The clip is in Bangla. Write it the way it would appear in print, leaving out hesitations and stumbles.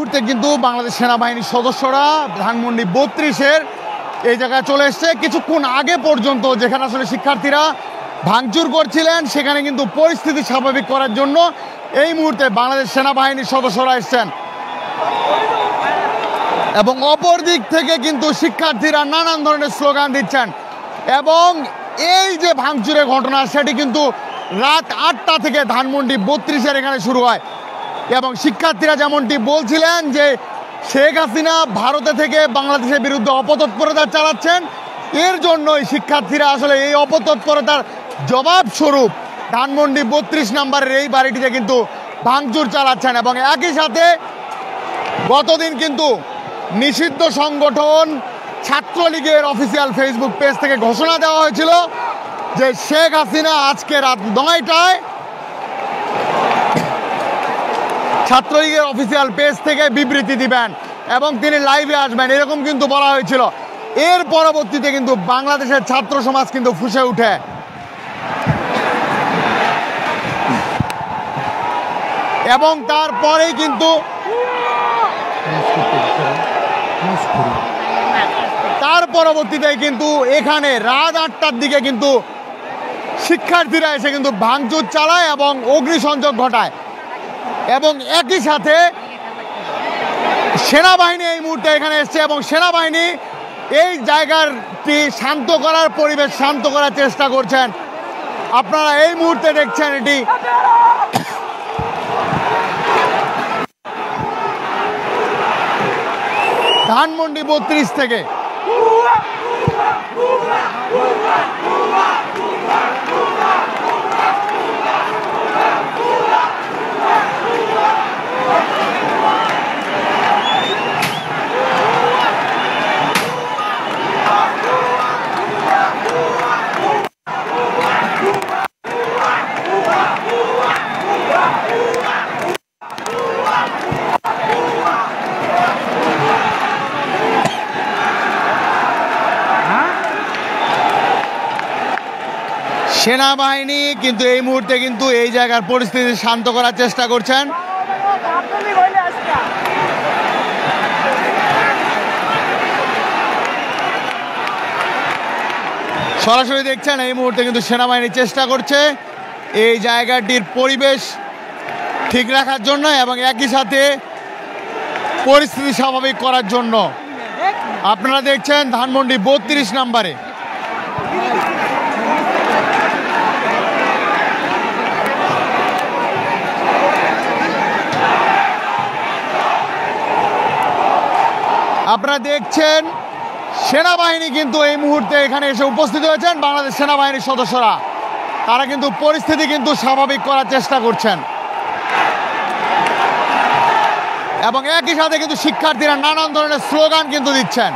মুহূর্তে কিন্তু বাংলাদেশ সেনাবাহিনীর সদস্যরা ধানমন্ডি 32-এর এই জায়গায় চলে এসছে। কিছুক্ষণ আগে পর্যন্ত যেখানে আসলে শিক্ষার্থীরা ভাঙচুর করছিলেন সেখানে কিন্তু পরিস্থিতি স্বাভাবিক করার জন্য এই মুহূর্তে বাংলাদেশ সেনাবাহিনীর সদস্যরা এসছেন এবং অপর দিক থেকে কিন্তু শিক্ষার্থীরা নানান ধরনের স্লোগান দিচ্ছেন এবং এই যে ভাঙচুরের ঘটনা সেটি কিন্তু রাত 8টা থেকে ধানমন্ডি 32-এর এখানে শুরু হয় এবং শিক্ষার্থীরা যেমনটি বলছিলেন যে শেখ হাসিনা ভারতে থেকে বাংলাদেশের বিরুদ্ধে অপতৎপরতা চালাচ্ছেন, এর জন্যই শিক্ষার্থীরা আসলে এই অপতৎপরতার জবাবস্বরূপ ধানমন্ডি 32 নম্বরের এই বাড়িটিতে কিন্তু ভাঙচুর চালাচ্ছেন এবং একই সাথে গতদিন কিন্তু নিষিদ্ধ সংগঠন ছাত্রলীগের অফিসিয়াল ফেসবুক পেজ থেকে ঘোষণা দেওয়া হয়েছিল যে শেখ হাসিনা আজকে রাত 9টায় ছাত্রলীগের অফিসিয়াল পেজ থেকে বিবৃতি দিবেন এবং তিনি লাইভে আসবেন, এরকম কিন্তু বলা হয়েছিল। এর পরবর্তীতে কিন্তু বাংলাদেশের ছাত্র সমাজ কিন্তু ফুঁসে ওঠে এবং তারপরেই কিন্তু তার পরবর্তীতে কিন্তু এখানে রাত 8টার দিকে কিন্তু শিক্ষার্থীরা এসে কিন্তু ভাঙচুর চালায় এবং অগ্নিসংযোগ ঘটায় এবং একই সাথে সেনাবাহিনী এই মুহূর্তে এখানে এসছে এবং সেনাবাহিনী এই জায়গাটি শান্ত করার পরিবেশ শান্ত করার চেষ্টা করছেন। আপনারা এই মুহূর্তে দেখছেন এটি ধানমন্ডি 32 থেকে। সেনাবাহিনী কিন্তু এই মুহূর্তে কিন্তু এই জায়গার পরিস্থিতি শান্ত করার চেষ্টা করছেন। সরাসরি দেখছেন এই মুহূর্তে কিন্তু সেনাবাহিনী চেষ্টা করছে এই জায়গাটির পরিবেশ ঠিক রাখার জন্য এবং একই সাথে পরিস্থিতি স্বাভাবিক করার জন্য। আপনারা দেখছেন ধানমন্ডি 32 নম্বরে আপনারা দেখছেন সেনাবাহিনী কিন্তু এই মুহূর্তে এখানে এসে উপস্থিত হয়েছেন। বাংলাদেশ সেনাবাহিনীর সদস্যরা তারা কিন্তু পরিস্থিতি কিন্তু স্বাভাবিক করার চেষ্টা করছেন এবং একই সাথে কিন্তু শিক্ষার্থীরা নানান ধরনের স্লোগান কিন্তু দিচ্ছেন।